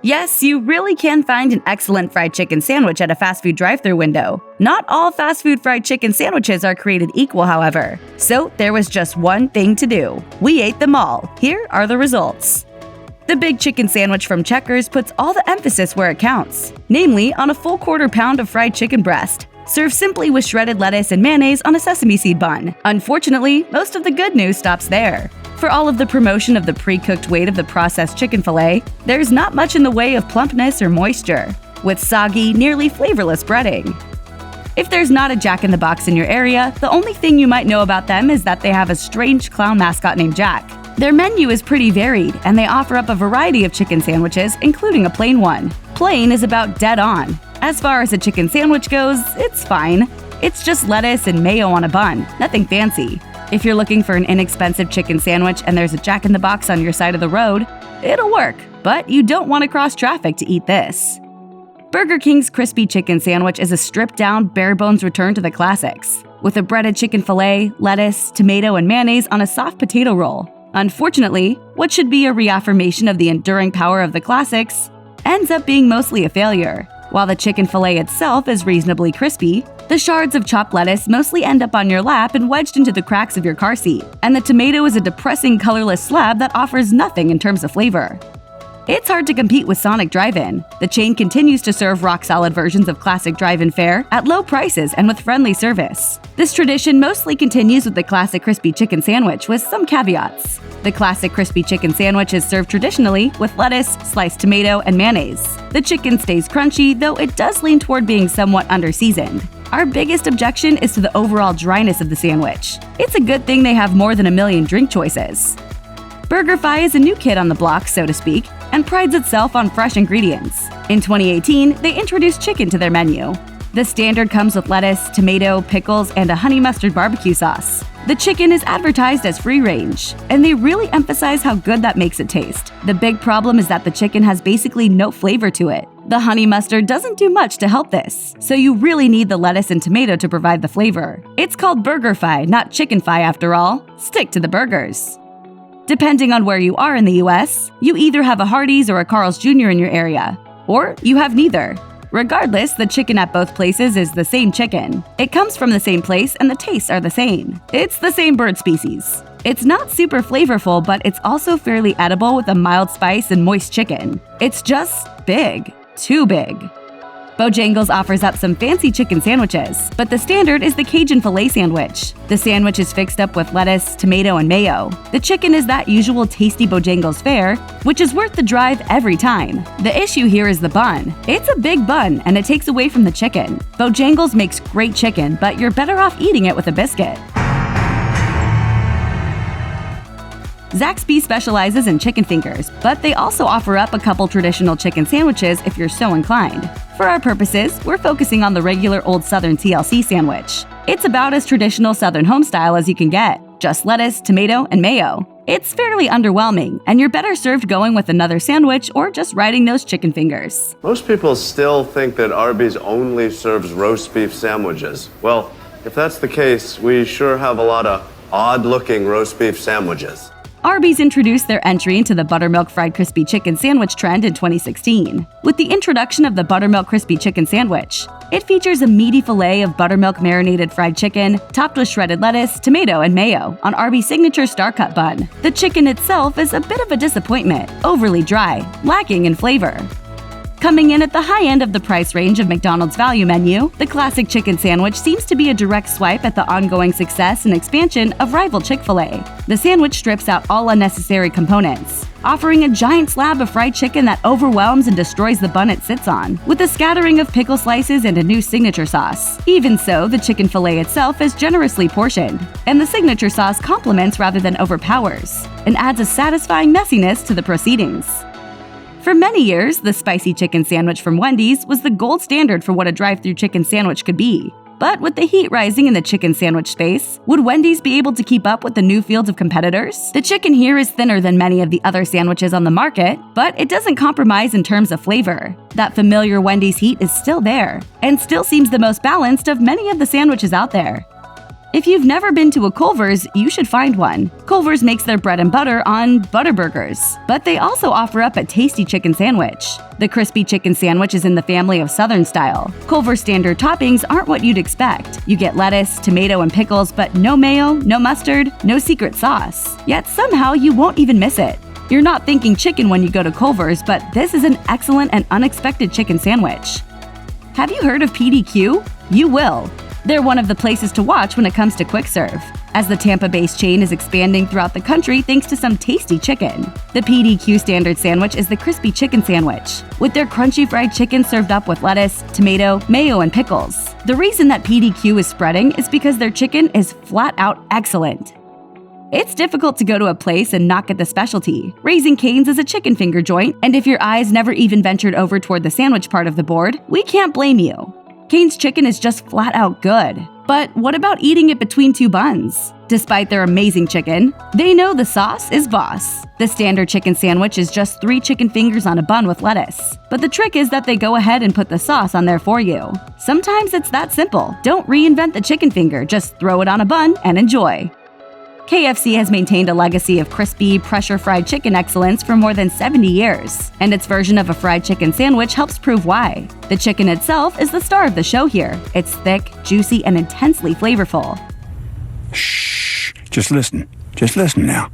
Yes, you really can find an excellent fried chicken sandwich at a fast food drive-thru window. Not all fast food fried chicken sandwiches are created equal, however. So there was just one thing to do. We ate them all. Here are the results. The Big Chicken Sandwich from Checkers puts all the emphasis where it counts, namely on a full quarter pound of fried chicken breast. Served simply with shredded lettuce and mayonnaise on a sesame seed bun. Unfortunately, most of the good news stops there. For all of the promotion of the pre-cooked weight of the processed chicken fillet, there's not much in the way of plumpness or moisture, with soggy, nearly flavorless breading. If there's not a Jack in the Box in your area, the only thing you might know about them is that they have a strange clown mascot named Jack. Their menu is pretty varied, and they offer up a variety of chicken sandwiches, including a plain one. Plain is about dead on. As far as a chicken sandwich goes, it's fine. It's just lettuce and mayo on a bun, nothing fancy. If you're looking for an inexpensive chicken sandwich and there's a Jack in the Box on your side of the road, it'll work, but you don't want to cross traffic to eat this. Burger King's crispy chicken sandwich is a stripped-down, bare-bones return to the classics, with a breaded chicken fillet, lettuce, tomato, and mayonnaise on a soft potato roll. Unfortunately, what should be a reaffirmation of the enduring power of the classics ends up being mostly a failure. While the chicken fillet itself is reasonably crispy, the shards of chopped lettuce mostly end up on your lap and wedged into the cracks of your car seat, and the tomato is a depressing colorless slab that offers nothing in terms of flavor. It's hard to compete with Sonic Drive-In. The chain continues to serve rock-solid versions of classic drive-in fare at low prices and with friendly service. This tradition mostly continues with the classic crispy chicken sandwich with some caveats. The classic crispy chicken sandwich is served traditionally with lettuce, sliced tomato, and mayonnaise. The chicken stays crunchy, though it does lean toward being somewhat under-seasoned. Our biggest objection is to the overall dryness of the sandwich. It's a good thing they have more than a million drink choices. BurgerFi is a new kid on the block, so to speak, and prides itself on fresh ingredients. In 2018, they introduced chicken to their menu. The standard comes with lettuce, tomato, pickles, and a honey mustard barbecue sauce. The chicken is advertised as free-range, and they really emphasize how good that makes it taste. The big problem is that the chicken has basically no flavor to it. The honey mustard doesn't do much to help this, so you really need the lettuce and tomato to provide the flavor. It's called BurgerFi, not Chicken-Fi after all. Stick to the burgers. Depending on where you are in the US, you either have a Hardee's or a Carl's Jr. in your area, or you have neither. Regardless, the chicken at both places is the same chicken. It comes from the same place and the tastes are the same. It's the same bird species. It's not super flavorful, but it's also fairly edible with a mild spice and moist chicken. It's just big. Too big. Bojangles offers up some fancy chicken sandwiches, but the standard is the Cajun Filet sandwich. The sandwich is fixed up with lettuce, tomato, and mayo. The chicken is that usual tasty Bojangles fare, which is worth the drive every time. The issue here is the bun. It's a big bun, and it takes away from the chicken. Bojangles makes great chicken, but you're better off eating it with a biscuit. Zaxby specializes in chicken fingers, but they also offer up a couple traditional chicken sandwiches if you're so inclined. For our purposes, we're focusing on the regular old Southern TLC sandwich. It's about as traditional Southern home-style as you can get, just lettuce, tomato, and mayo. It's fairly underwhelming, and you're better served going with another sandwich or just riding those chicken fingers. Most people still think that Arby's only serves roast beef sandwiches. Well, if that's the case, we sure have a lot of odd-looking roast beef sandwiches. Arby's introduced their entry into the Buttermilk fried crispy chicken sandwich trend in 2016, with the introduction of the Buttermilk crispy chicken sandwich. It features a meaty fillet of buttermilk marinated fried chicken, topped with shredded lettuce, tomato, and mayo on Arby's signature star-cut bun. The chicken itself is a bit of a disappointment, overly dry, lacking in flavor. Coming in at the high end of the price range of McDonald's value menu, the classic chicken sandwich seems to be a direct swipe at the ongoing success and expansion of rival Chick-fil-A. The sandwich strips out all unnecessary components, offering a giant slab of fried chicken that overwhelms and destroys the bun it sits on, with a scattering of pickle slices and a new signature sauce. Even so, the chicken fillet itself is generously portioned, and the signature sauce complements rather than overpowers, and adds a satisfying messiness to the proceedings. For many years, the spicy chicken sandwich from Wendy's was the gold standard for what a drive-thru chicken sandwich could be. But with the heat rising in the chicken sandwich space, would Wendy's be able to keep up with the new fields of competitors? The chicken here is thinner than many of the other sandwiches on the market, but it doesn't compromise in terms of flavor. That familiar Wendy's heat is still there, and still seems the most balanced of many of the sandwiches out there. If you've never been to a Culver's, you should find one. Culver's makes their bread and butter on Butterburgers, but they also offer up a tasty chicken sandwich. The crispy chicken sandwich is in the family of Southern style. Culver's standard toppings aren't what you'd expect. You get lettuce, tomato, and pickles, but no mayo, no mustard, no secret sauce. Yet somehow you won't even miss it. You're not thinking chicken when you go to Culver's, but this is an excellent and unexpected chicken sandwich. Have you heard of PDQ? You will. They're one of the places to watch when it comes to quick serve, as the Tampa-based chain is expanding throughout the country thanks to some tasty chicken. The PDQ standard sandwich is the crispy chicken sandwich, with their crunchy fried chicken served up with lettuce, tomato, mayo, and pickles. The reason that PDQ is spreading is because their chicken is flat out excellent. It's difficult to go to a place and not get the specialty. Raising Cane's is a chicken finger joint, and if your eyes never even ventured over toward the sandwich part of the board, we can't blame you. Cane's chicken is just flat out good. But what about eating it between two buns? Despite their amazing chicken, they know the sauce is boss. The standard chicken sandwich is just 3 chicken fingers on a bun with lettuce. But the trick is that they go ahead and put the sauce on there for you. Sometimes it's that simple. Don't reinvent the chicken finger, just throw it on a bun and enjoy. KFC has maintained a legacy of crispy, pressure-fried chicken excellence for more than 70 years, and its version of a fried chicken sandwich helps prove why. The chicken itself is the star of the show here. It's thick, juicy, and intensely flavorful. Shh, just listen. Just listen now.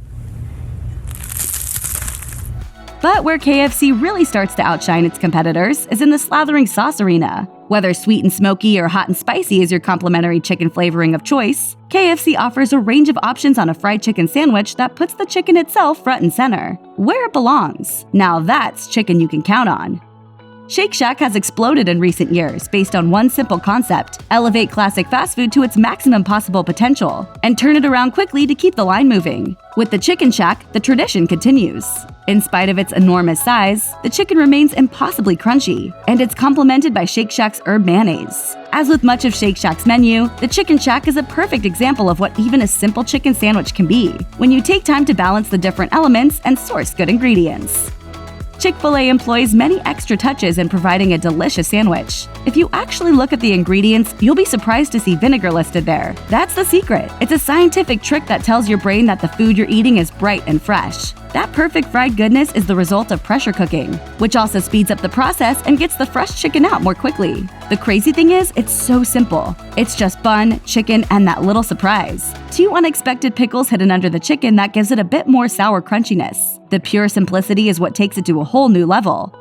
But where KFC really starts to outshine its competitors is in the slathering sauce arena. Whether sweet and smoky or hot and spicy is your complimentary chicken flavoring of choice, KFC offers a range of options on a fried chicken sandwich that puts the chicken itself front and center, where it belongs. Now that's chicken you can count on. Shake Shack has exploded in recent years based on one simple concept: elevate classic fast food to its maximum possible potential, and turn it around quickly to keep the line moving. With the Chicken Shack, the tradition continues. In spite of its enormous size, the chicken remains impossibly crunchy, and it's complemented by Shake Shack's herb mayonnaise. As with much of Shake Shack's menu, the Chicken Shack is a perfect example of what even a simple chicken sandwich can be, when you take time to balance the different elements and source good ingredients. Chick-fil-A employs many extra touches in providing a delicious sandwich. If you actually look at the ingredients, you'll be surprised to see vinegar listed there. That's the secret. It's a scientific trick that tells your brain that the food you're eating is bright and fresh. That perfect fried goodness is the result of pressure cooking, which also speeds up the process and gets the fresh chicken out more quickly. The crazy thing is, it's so simple. It's just bun, chicken, and that little surprise. 2 unexpected pickles hidden under the chicken that gives it a bit more sour crunchiness. The pure simplicity is what takes it to a whole new level.